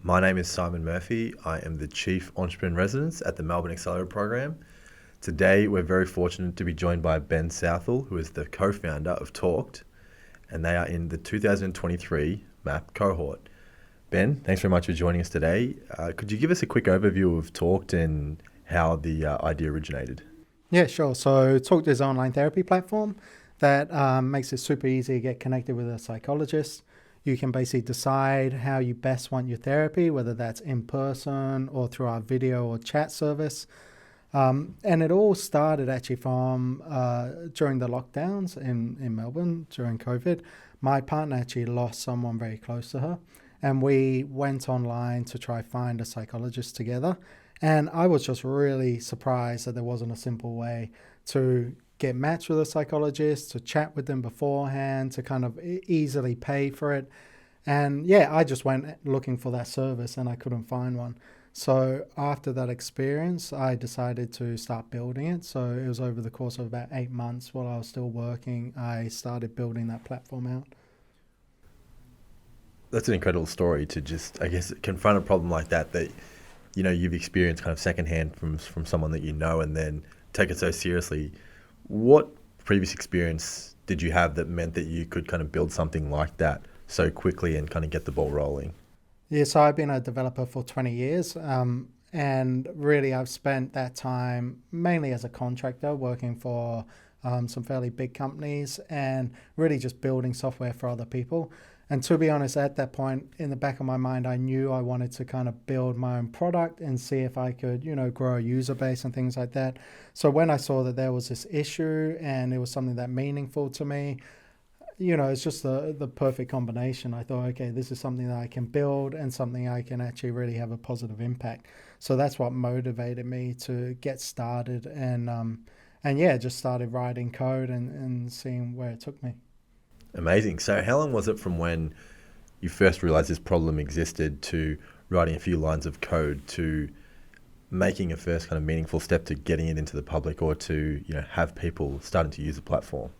My name is Simon Murphy. I am the Chief Entrepreneur in Residence at the Melbourne Accelerator Program. Today, we're very fortunate to be joined by Ben Southall, who is the co-founder of Talked, and they are in the 2023 MAP cohort. Ben, thanks very much for joining us today. Could you give us a quick overview of Talked and how the idea originated? Yeah, sure. So Talk is an online therapy platform that makes it super easy to get connected with a psychologist. You can basically decide how you best want your therapy, whether that's in person or through our video or chat service. And it all started actually from during the lockdowns in Melbourne during COVID. My partner actually lost someone very close to her, and we went online to try find a psychologist together. And I was just really surprised that there wasn't a simple way to get matched with a psychologist, to chat with them beforehand, to kind of easily pay for it. And yeah, I just went looking for that service and I couldn't find one. So after that experience, I decided to start building it. So it was over the course of about 8 months while I was still working, I started building that platform out. That's an incredible story to just, I guess, confront a problem like that you've experienced kind of secondhand from someone that you know, and then take it so seriously. What previous experience did you have that meant that you could kind of build something like that so quickly and kind of get the ball rolling? Yeah, so I've been a developer for 20 years. And really, I've spent that time mainly as a contractor working for some fairly big companies and really just building software for other people. And to be honest, at that point, in the back of my mind, I knew I wanted to kind of build my own product and see if I could, grow a user base and things like that. So when I saw that there was this issue and it was something that meaningful to me, it's just the perfect combination. I thought, okay, this is something that I can build and something I can actually really have a positive impact. So that's what motivated me to get started and yeah, just started writing code and seeing where it took me. Amazing. So how long was it from when you first realized this problem existed to writing a few lines of code to making a first kind of meaningful step to getting it into the public, or to have people starting to use the platform?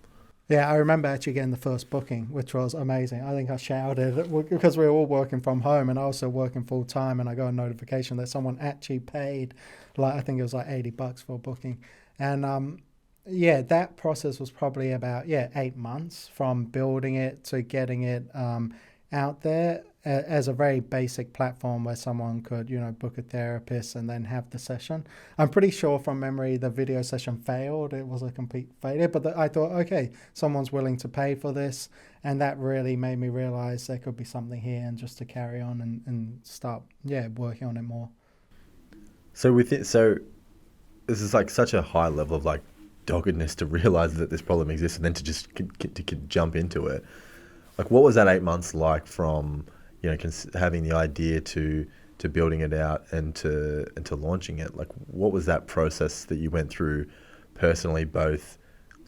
Yeah, I remember actually getting the first booking, which was amazing. I think I shouted because we were all working from home and I was also working full time, and I got a notification that someone actually paid, like I think it was like $80 for a booking. And yeah, that process was probably about 8 months from building it to getting it out there as a very basic platform where someone could book a therapist and then have the session. I'm pretty sure from memory the video session failed. It was a complete failure, but I thought, okay, someone's willing to pay for this, and that really made me realize there could be something here, and just to carry on and start working on it more. So with it, so this is like such a high level of like doggedness to realize that this problem exists, and then to just to jump into it. Like, what was that 8 months like from having the idea to building it out and to launching it? Like, what was that process that you went through personally? Both,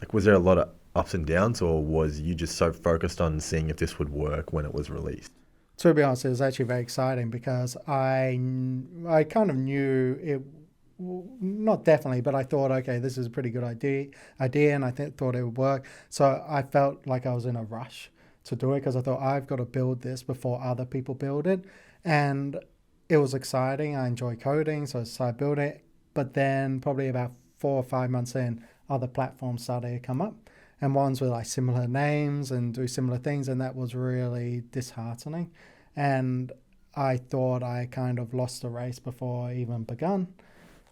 like, was there a lot of ups and downs, or was you just so focused on seeing if this would work when it was released? To be honest, it was actually very exciting because I kind of knew it, not definitely, but I thought, okay, this is a pretty good idea, and I thought it would work. So I felt like I was in a rush to do it because I thought I've got to build this before other people build it, and it was exciting. I enjoy coding, so I started building it. But then probably about 4 or 5 months in, other platforms started to come up, and ones with like similar names and do similar things, and that was really disheartening. And I thought I kind of lost the race before I even begun.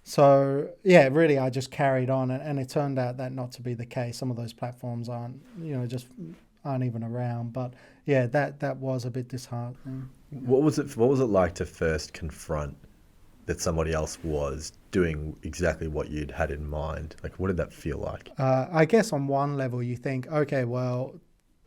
So yeah, really, I just carried on, and it turned out that not to be the case. Some of those platforms aren't, just aren't even around. But yeah, that was a bit disheartening. What was it like to first confront that somebody else was doing exactly what you'd had in mind? Like, what did that feel like? I guess on one level you think, okay, well,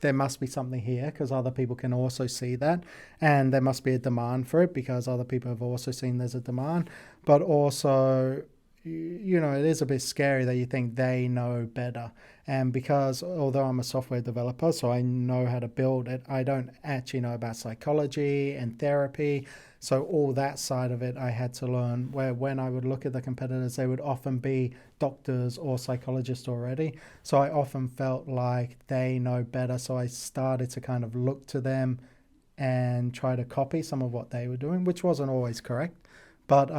there must be something here because other people can also see that, and there must be a demand for it because other people have also seen there's a demand. But also, it is a bit scary that you think they know better. And because although I'm a software developer, so I know how to build it, I don't actually know about psychology and therapy. So all that side of it I had to learn, where when I would look at the competitors, they would often be doctors or psychologists already. So I often felt like they know better. So I started to kind of look to them and try to copy some of what they were doing, which wasn't always correct. But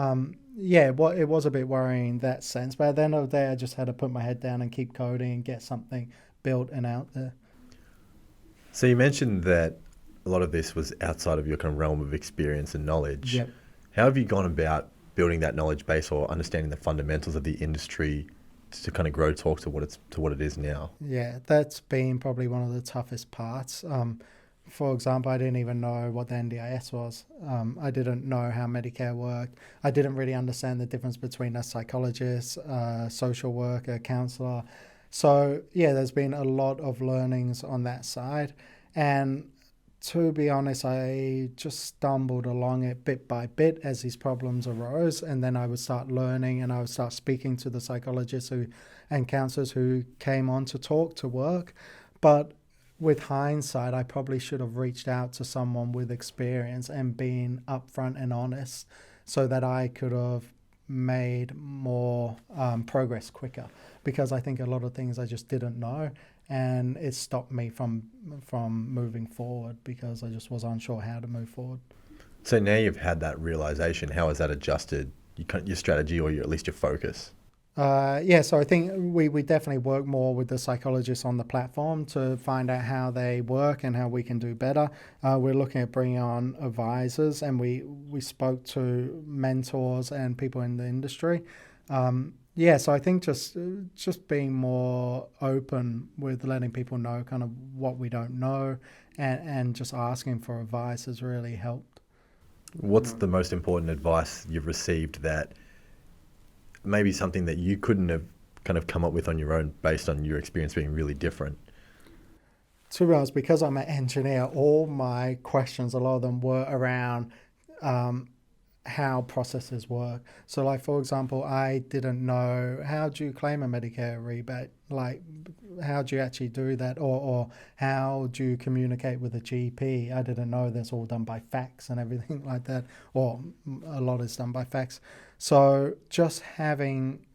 yeah, it was a bit worrying in that sense. But at the end of the day, I just had to put my head down and keep coding and get something built and out there. So you mentioned that a lot of this was outside of your kind of realm of experience and knowledge. Yep. How have you gone about building that knowledge base or understanding the fundamentals of the industry to kind of grow talk to what it is now? Yeah, that's been probably one of the toughest parts. For example, I didn't even know what the NDIS was. I didn't know how Medicare worked. I didn't really understand the difference between a psychologist, social worker, counsellor. So yeah, there's been a lot of learnings on that side. And to be honest, I just stumbled along it bit by bit as these problems arose. And then I would start learning and I would start speaking to the psychologists and counselors who came on to talk to work. But with hindsight, I probably should have reached out to someone with experience and been upfront and honest so that I could have made more progress quicker, because I think a lot of things I just didn't know, and it stopped me from moving forward because I just was unsure how to move forward. So now you've had that realization. How has that adjusted your strategy or at least your focus? Yeah, so I think we definitely work more with the psychologists on the platform to find out how they work and how we can do better. We're looking at bringing on advisors, and we spoke to mentors and people in the industry. Yeah, so I think just being more open with letting people know kind of what we don't know, and just asking for advice has really helped. What's the most important advice you've received that maybe something that you couldn't have kind of come up with on your own based on your experience being really different? To be honest, because I'm an engineer, all my questions, a lot of them were around how processes work. So like, for example, I didn't know, how do you claim a Medicare rebate? Like, how do you actually do that? Or how do you communicate with a GP? I didn't know that's all done by fax and everything like that, or a lot is done by fax. So just having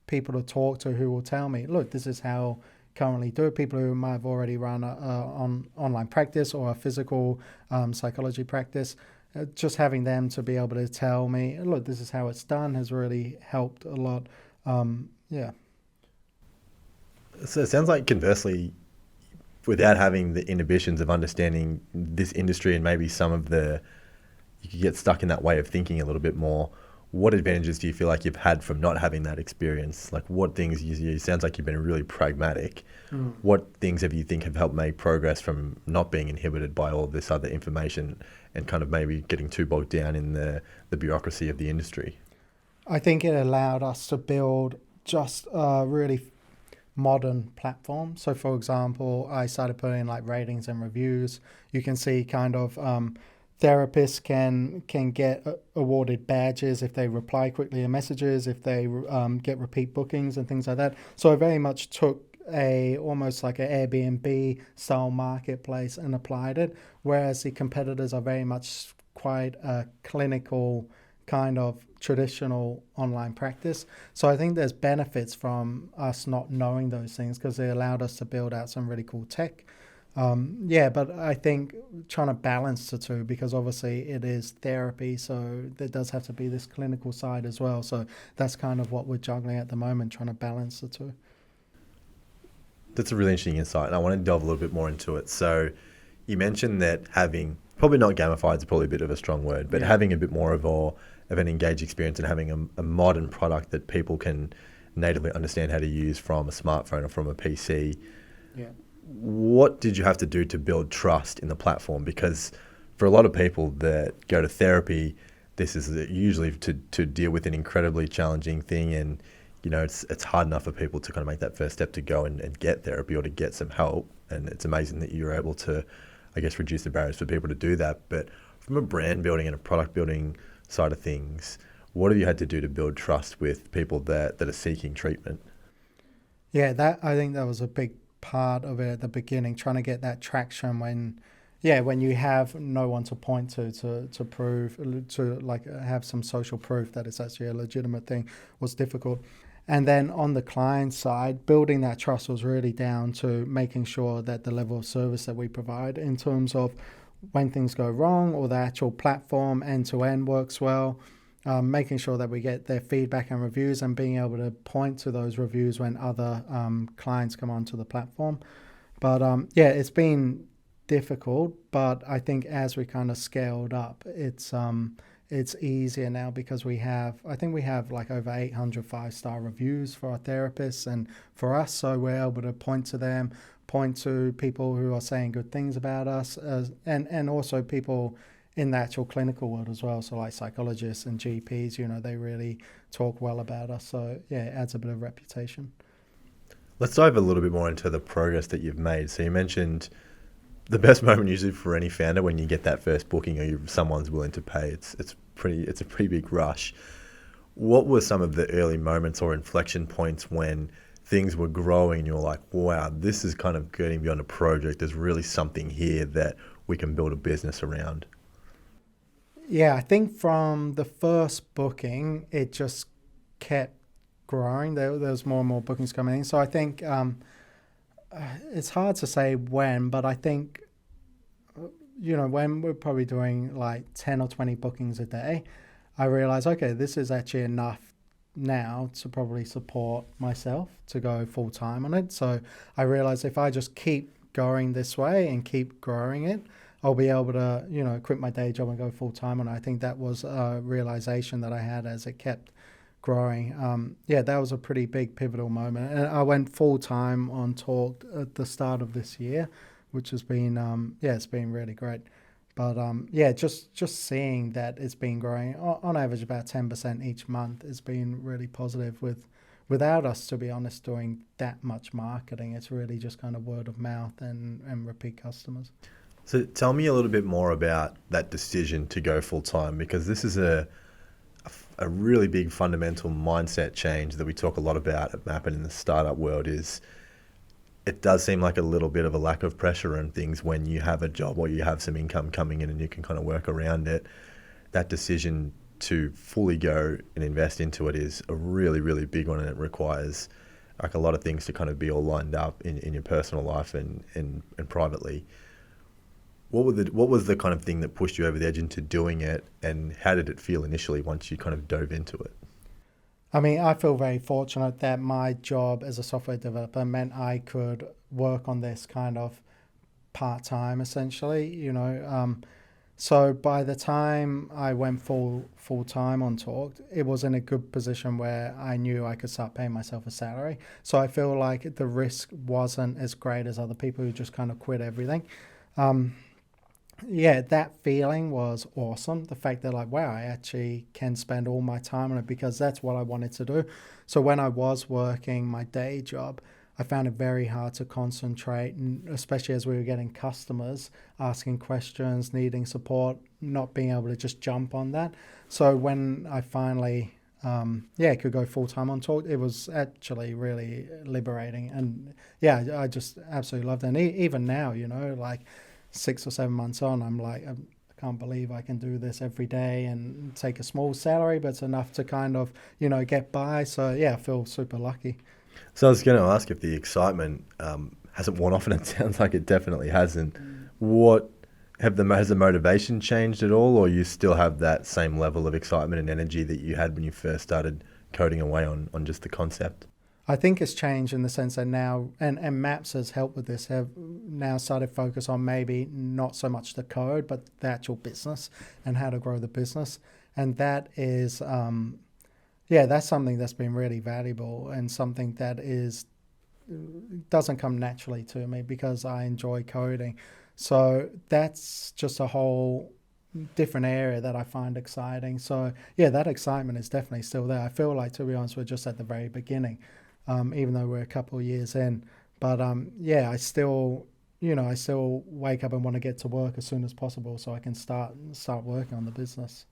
people to talk to who will tell me, look, this is how currently do it. People who might have already run on online practice or a physical psychology practice, just having them to be able to tell me, look, this is how it's done, has really helped a lot. Yeah. So it sounds like conversely, without having the inhibitions of understanding this industry and maybe you could get stuck in that way of thinking a little bit more. What advantages do you feel like you've had from not having that experience? Like what things sounds like you've been really pragmatic. What things have you think have helped make progress from not being inhibited by all this other information and kind of maybe getting too bogged down in the bureaucracy of the industry? I think it allowed us to build just a really modern platform. So for example, I started putting like ratings and reviews. You can see kind of therapists can get awarded badges if they reply quickly to messages, if they get repeat bookings and things like that. So I very much took almost like an Airbnb style marketplace and applied it, whereas the competitors are very much quite a clinical kind of traditional online practice. So I think there's benefits from us not knowing those things because they allowed us to build out some really cool tech. Yeah, but I think trying to balance the two, because obviously it is therapy, so there does have to be this clinical side as well. So that's kind of what we're juggling at the moment, trying to balance the two. That's a really interesting insight, and I want to delve a little bit more into it. So you mentioned that having, probably not gamified is probably a bit of a strong word, but having a bit more of an engaged experience and having a modern product that people can natively understand how to use from a smartphone or from a PC. Yeah. What did you have to do to build trust in the platform? Because for a lot of people that go to therapy, this is usually to deal with an incredibly challenging thing, and it's hard enough for people to kind of make that first step to go and get therapy or to get some help. And it's amazing that you're able to, I guess, reduce the barriers for people to do that. But from a brand building and a product building side of things, what have you had to do to build trust with people that are seeking treatment? Yeah, I think that was a big part of it at the beginning, trying to get that traction when you have no one to point to prove, to like have some social proof that it's actually a legitimate thing, was difficult. And then on the client side, building that trust was really down to making sure that the level of service that we provide in terms of when things go wrong, or the actual platform end to end works well. Making sure that we get their feedback and reviews, and being able to point to those reviews when other clients come onto the platform. But yeah, it's been difficult, but I think as we kind of scaled up, it's easier now because I think we have like over 800 5-star reviews for our therapists and for us, so we're able to point to them, point to people who are saying good things about us, and also people in the actual clinical world as well. So like psychologists and GPs, they really talk well about us. So yeah, it adds a bit of reputation. Let's dive a little bit more into the progress that you've made. So you mentioned the best moment usually for any founder when you get that first booking or someone's willing to pay. It's a pretty big rush. What were some of the early moments or inflection points when things were growing and you're like, wow, this is kind of getting beyond a project. There's really something here that we can build a business around? Yeah, I think from the first booking, it just kept growing. There was more and more bookings coming in. So I think it's hard to say when, but I think, when we're probably doing like 10 or 20 bookings a day, I realized, okay, this is actually enough now to probably support myself to go full time on it. So I realized if I just keep going this way and keep growing it, I'll be able to, quit my day job and go full time. And I think that was a realization that I had as it kept growing. Yeah, that was a pretty big pivotal moment. And I went full time on Talk at the start of this year, which has been, it's been really great. But yeah, just seeing that it's been growing on average about 10% each month has been really positive. Without us, to be honest, doing that much marketing, it's really just kind of word of mouth and repeat customers. So tell me a little bit more about that decision to go full time, because this is a really big fundamental mindset change that we talk a lot about at Map and in the startup world. Is it does seem like a little bit of a lack of pressure and things when you have a job or you have some income coming in and you can kind of work around it. That decision to fully go and invest into it is a really, really big one, and it requires like a lot of things to kind of be all lined up in your personal life and privately. What was the kind of thing that pushed you over the edge into doing it, and how did it feel initially once you kind of dove into it? I mean, I feel very fortunate that my job as a software developer meant I could work on this kind of part-time, essentially. So by the time I went full-time on Talk, it was in a good position where I knew I could start paying myself a salary. So I feel like the risk wasn't as great as other people who just kind of quit everything. Yeah, that feeling was awesome. The fact that like, wow, I actually can spend all my time on it, because that's what I wanted to do. So when I was working my day job, I found it very hard to concentrate, and especially as we were getting customers asking questions, needing support, not being able to just jump on that. So when I finally, could go full time on Talk, it was actually really liberating. And yeah, I just absolutely loved it. And even now, like 6 or 7 months on, I'm like, I can't believe I can do this every day and take a small salary, but it's enough to kind of, get by. So yeah, I feel super lucky. So I was going to ask if the excitement hasn't worn off, and it sounds like it definitely hasn't. What has the motivation changed at all, or you still have that same level of excitement and energy that you had when you first started coding away on just the concept? I think it's changed in the sense that now, and Maps has helped with this, have now started focus on maybe not so much the code, but the actual business and how to grow the business. And that is, that's something that's been really valuable, and something that doesn't come naturally to me because I enjoy coding. So that's just a whole different area that I find exciting. So yeah, that excitement is definitely still there. I feel like, to be honest, we're just at the very beginning. Even though we're a couple of years in. But I still wake up and want to get to work as soon as possible so I can start working on the business.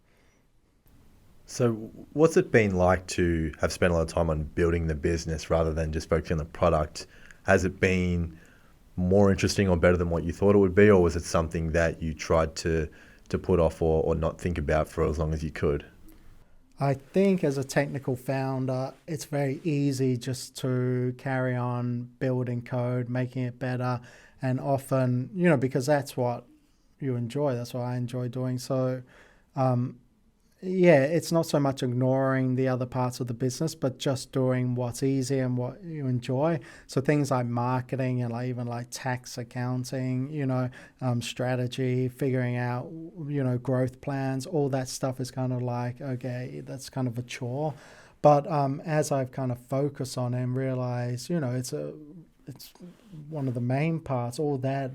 So what's it been like to have spent a lot of time on building the business rather than just focusing on the product? Has it been more interesting or better than what you thought it would be, or was it something that you tried to put off or not think about for as long as you could? I think as a technical founder, it's very easy just to carry on building code, making it better. And often, because that's what you enjoy. That's what I enjoy doing. So, yeah, it's not so much ignoring the other parts of the business, but just doing what's easy and what you enjoy. So things like marketing and like even like tax, accounting, strategy, figuring out, growth plans, all that stuff is kind of like, okay, that's kind of a chore. But as I've kind of focused on it and realized, it's one of the main parts. All that,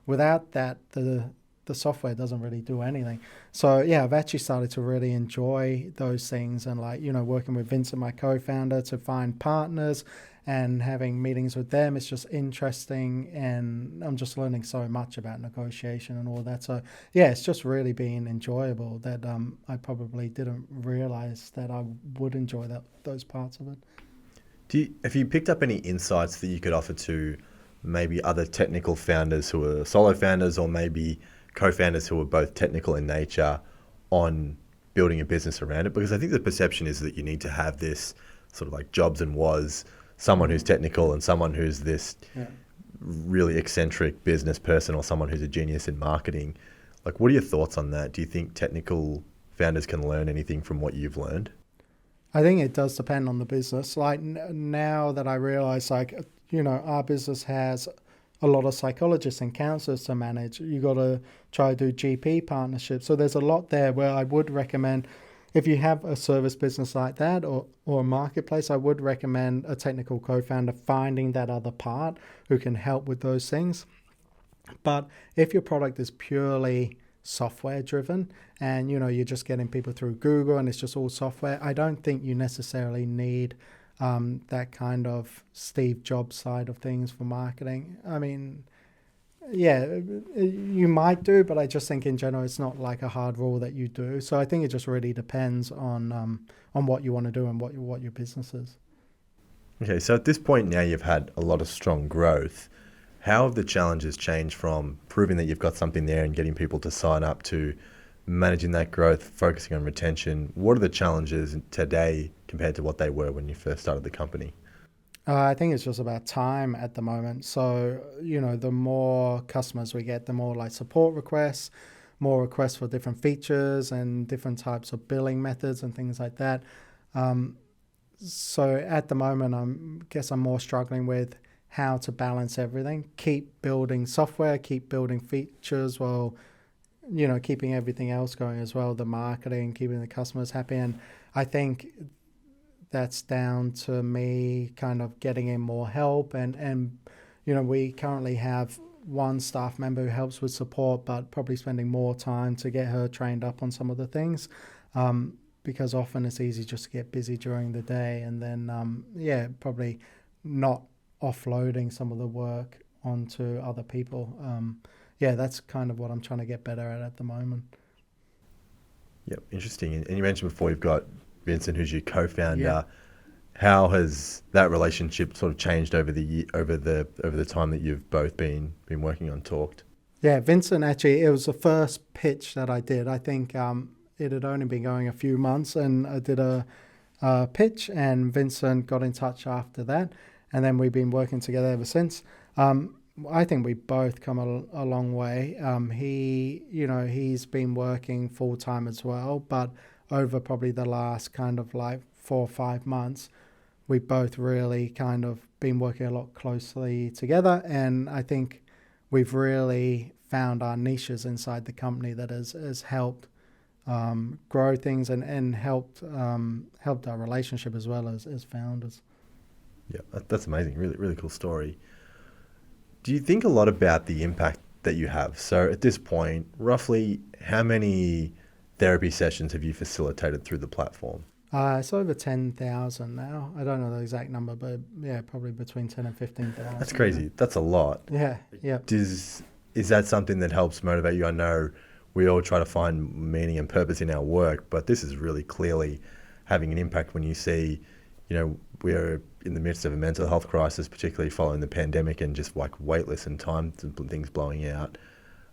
without that, the software doesn't really do anything. So yeah, I've actually started to really enjoy those things, and like, working with Vincent, my co-founder, to find partners and having meetings with them. It's just interesting, and I'm just learning so much about negotiation and all that. So yeah, it's just really been enjoyable that I probably didn't realize that I would enjoy those parts of it. Have you picked up any insights that you could offer to maybe other technical founders who are solo founders, or maybe co-founders who are both technical in nature, on building a business around it? Because I think the perception is that you need to have this sort of like Jobs and was, someone who's technical and someone who's this really eccentric business person, or someone who's a genius in marketing. Like, what are your thoughts on that? Do you think technical founders can learn anything from what you've learned? I think it does depend on the business. Like now that I realize, like, our business has a lot of psychologists and counsellors to manage. You got to try to do GP partnerships. So there's a lot there where I would recommend, if you have a service business like that, or a marketplace, I would recommend a technical co-founder finding that other part who can help with those things. But if your product is purely software driven and you're just getting people through Google and it's just all software, I don't think you necessarily need that kind of Steve Jobs side of things for marketing. I mean, yeah, you might do, but I just think in general it's not like a hard rule that you do. So I think it just really depends on what you want to do and what your business is. Okay, so at this point now you've had a lot of strong growth. How have the challenges changed from proving that you've got something there and getting people to sign up to managing that growth, focusing on retention? What are the challenges today compared to what they were when you first started the company? I think it's just about time at the moment. So, the more customers we get, the more like support requests, more requests for different features and different types of billing methods and things like that. So at the moment, I'm more struggling with how to balance everything, keep building software, keep building features while, keeping everything else going as well, the marketing, keeping the customers happy. And I think that's down to me kind of getting in more help. And we currently have one staff member who helps with support, but probably spending more time to get her trained up on some of the things. Because often it's easy just to get busy during the day and then, probably not offloading some of the work onto other people. That's kind of what I'm trying to get better at the moment. Yep, interesting. And you mentioned before you've got Vincent, who's your co-founder. Yeah. How has that relationship sort of changed over the time that you've both been working on Talked? Yeah, Vincent, actually, it was the first pitch that I did. I think it had only been going a few months, and I did a pitch, and Vincent got in touch after that. And then we've been working together ever since. I think we both come a long way. He's been working full time as well, but over probably the last kind of like 4 or 5 months, we both really kind of been working a lot closely together. And I think we've really found our niches inside the company that has helped grow things and helped our relationship as well as founders. Yeah, that's amazing. Really, really cool story. Do you think a lot about the impact that you have? So at this point, roughly how many therapy sessions have you facilitated through the platform? It's over 10,000 now. I don't know the exact number, but yeah, probably between 10 and 15,000. That's crazy. That's a lot. Yeah. Is that something that helps motivate you? I know we all try to find meaning and purpose in our work, but this is really clearly having an impact when you see, we're in the midst of a mental health crisis, particularly following the pandemic and just like waitlist and time and things blowing out.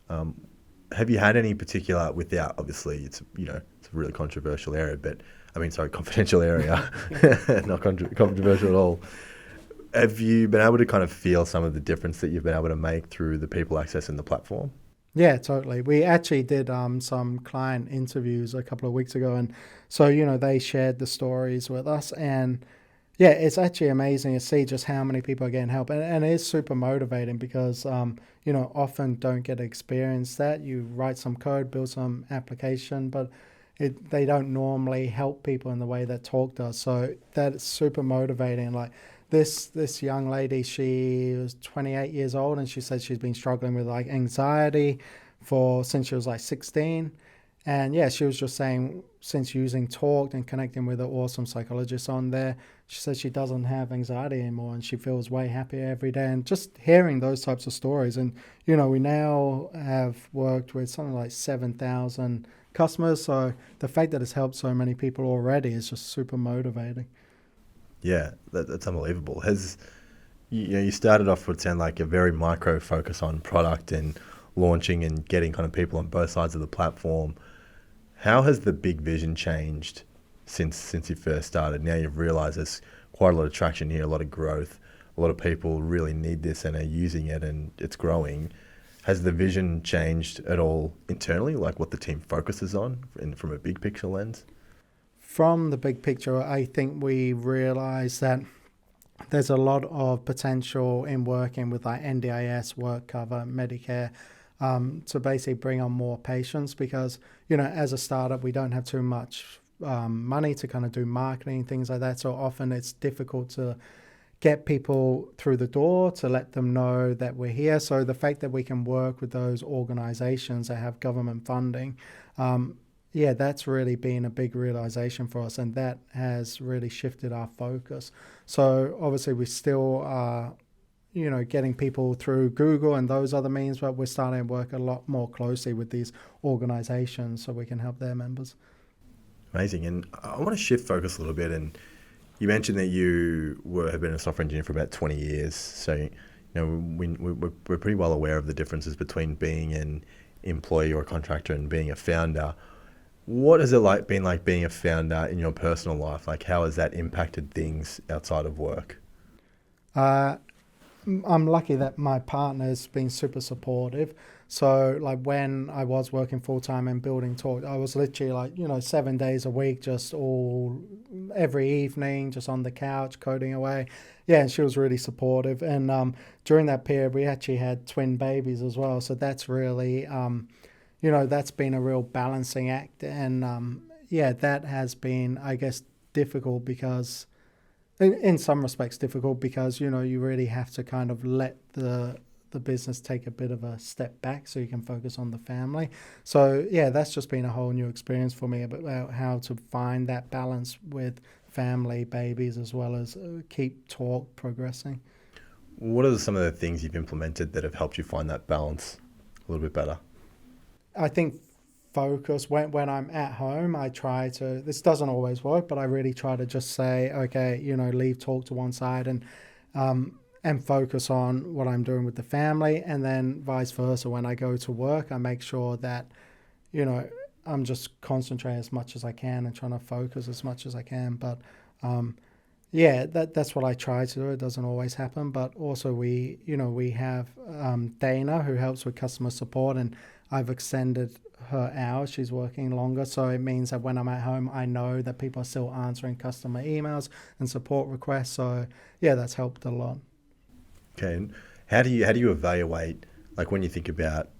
Have you had any particular, without, obviously it's a really controversial area, confidential area, not controversial at all. Have you been able to kind of feel some of the difference that you've been able to make through the people accessing the platform? Yeah, totally. We actually did some client interviews a couple of weeks ago, and so they shared the stories with us, and yeah, it's actually amazing to see just how many people are getting help, and it is super motivating because often don't get to experience that. You write some code, build some application, but they don't normally help people in the way that Talk does. So that's super motivating. Like this young lady, she was 28 years old, and she said she's been struggling with like anxiety for since she was like 16. And yeah, she was just saying since using Talk and connecting with an awesome psychologist on there, she says she doesn't have anxiety anymore and she feels way happier every day. And just hearing those types of stories, and we now have worked with something like 7,000 customers. So the fact that it's helped so many people already is just super motivating. Yeah, that's unbelievable. You started off with sound like a very micro focus on product and launching and getting kind of people on both sides of the platform. How has the big vision changed since you first started? Now you've realised there's quite a lot of traction here, a lot of growth, a lot of people really need this and are using it, and it's growing. Has the vision changed at all internally, like what the team focuses on from a big picture lens? From the big picture, I think we realize that there's a lot of potential in working with like NDIS, work cover, Medicare, to basically bring on more patients because, as a startup, we don't have too much money to kind of do marketing, things like that. So often it's difficult to get people through the door to let them know that we're here. So the fact that we can work with those organizations that have government funding, yeah, that's really been a big realization for us, and that has really shifted our focus. So obviously we still are, getting people through Google and those other means, but we're starting to work a lot more closely with these organizations so we can help their members. Amazing. And I want to shift focus a little bit. And you mentioned that have been a software engineer for about 20 years. So, we're pretty well aware of the differences between being an employee or a contractor and being a founder. What has it been like being a founder in your personal life? Like, how has that impacted things outside of work? Uh, I'm lucky that my partner's been super supportive. So like when I was working full time and building Talk, I was literally like, 7 days a week, just all every evening, just on the couch coding away. Yeah, and she was really supportive. And during that period, we actually had twin babies as well. So that's really, that's been a real balancing act. And yeah, that has been, I guess, difficult because in some respects difficult because you really have to kind of let the business take a bit of a step back so you can focus on the family. So yeah, that's just been a whole new experience for me about how to find that balance with family, babies, as well as keep Talk progressing. What are some of the things you've implemented that have helped you find that balance a little bit better? I think focus when I'm at home, I try to, this doesn't always work, but I really try to just say, okay, leave Talk to one side and focus on what I'm doing with the family. And then vice versa, when I go to work, I make sure that, you know, I'm just concentrating as much as I can and trying to focus as much as I can. But yeah, that's what I try to do. It doesn't always happen, but also we have Dana who helps with customer support, and I've extended her hours. She's working longer, so it means that when I'm at home, I know that people are still answering customer emails and support requests. So yeah, that's helped a lot. Okay, and how do you evaluate, like when you think about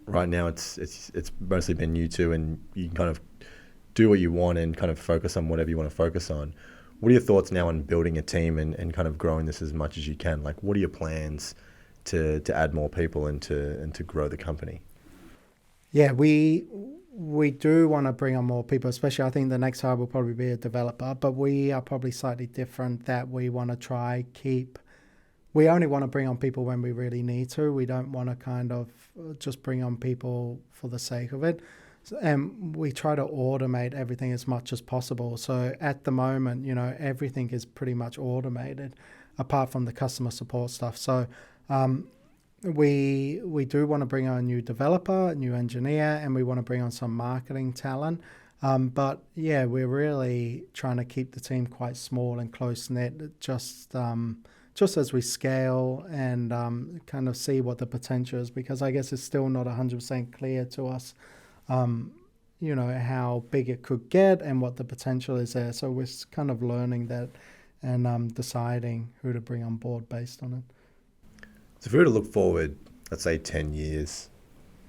right now, it's mostly been you two, and you can kind of do what you want and kind of focus on whatever you want to focus on. What are your thoughts now on building a team and kind of growing this as much as you can? Like, what are your plans to add more people and to grow the company? Yeah, we do want to bring on more people, especially I think the next hire will probably be a developer, but we are probably slightly different that we want to try keep. We only want to bring on people when we really need to. We don't want to kind of just bring on people for the sake of it. And we try to automate everything as much as possible. So at the moment, everything is pretty much automated apart from the customer support stuff. So we do want to bring on a new developer, a new engineer, and we want to bring on some marketing talent. But yeah, we're really trying to keep the team quite small and close knit, just just as we scale and kind of see what the potential is, because I guess it's still not 100% clear to us, how big it could get and what the potential is there. So we're kind of learning that and deciding who to bring on board based on it. So if we were to look forward, let's say 10 years,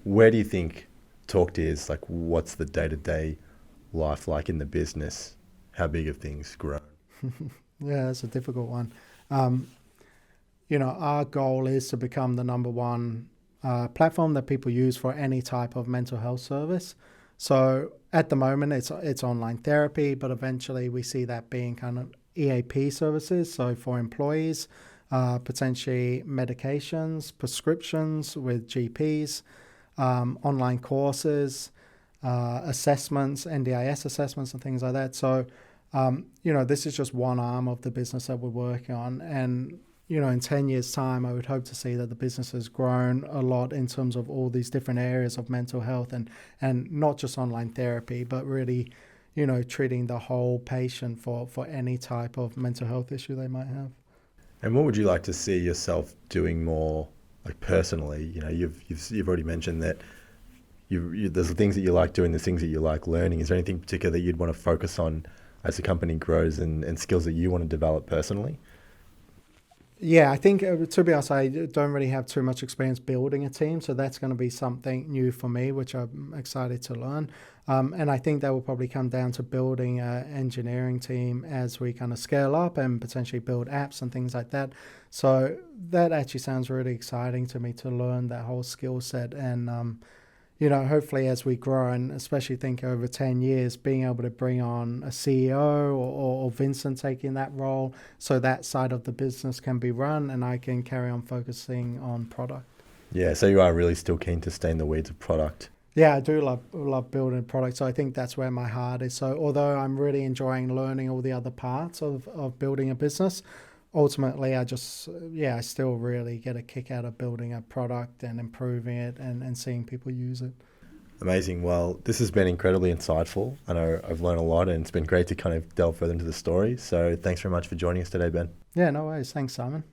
where do you think Talked is? Like, what's the day-to-day life like in the business? How big have things grown? Yeah, that's a difficult one. Our goal is to become the number one platform that people use for any type of mental health service. So at the moment, it's online therapy, but eventually we see that being kind of EAP services. So for employees, potentially medications, prescriptions with GPs, online courses, assessments, NDIS assessments and things like that. So, this is just one arm of the business that we're working on. And, in 10 years' time, I would hope to see that the business has grown a lot in terms of all these different areas of mental health and not just online therapy, but really, treating the whole patient for any type of mental health issue they might have. And what would you like to see yourself doing more, like personally? You've already mentioned that there's the things that you like doing, the things that you like learning. Is there anything particular that you'd want to focus on as the company grows and skills that you want to develop personally? Yeah, I think, to be honest, I don't really have too much experience building a team, so that's going to be something new for me, which I'm excited to learn. And I think that will probably come down to building an engineering team as we kind of scale up and potentially build apps and things like that. So that actually sounds really exciting to me, to learn that whole skill set. And hopefully as we grow, and especially think over 10 years, being able to bring on a CEO or Vincent taking that role, so that side of the business can be run and I can carry on focusing on product. Yeah, so you are really still keen to stay in the weeds of product. Yeah, I do love building products. So I think that's where my heart is. So although I'm really enjoying learning all the other parts of building a business, ultimately I still really get a kick out of building a product and improving it and seeing people use it. Amazing. Well, this has been incredibly insightful. I know I've learned a lot and it's been great to kind of delve further into the story. So thanks very much for joining us today, Ben. Yeah, no worries. Thanks, Simon.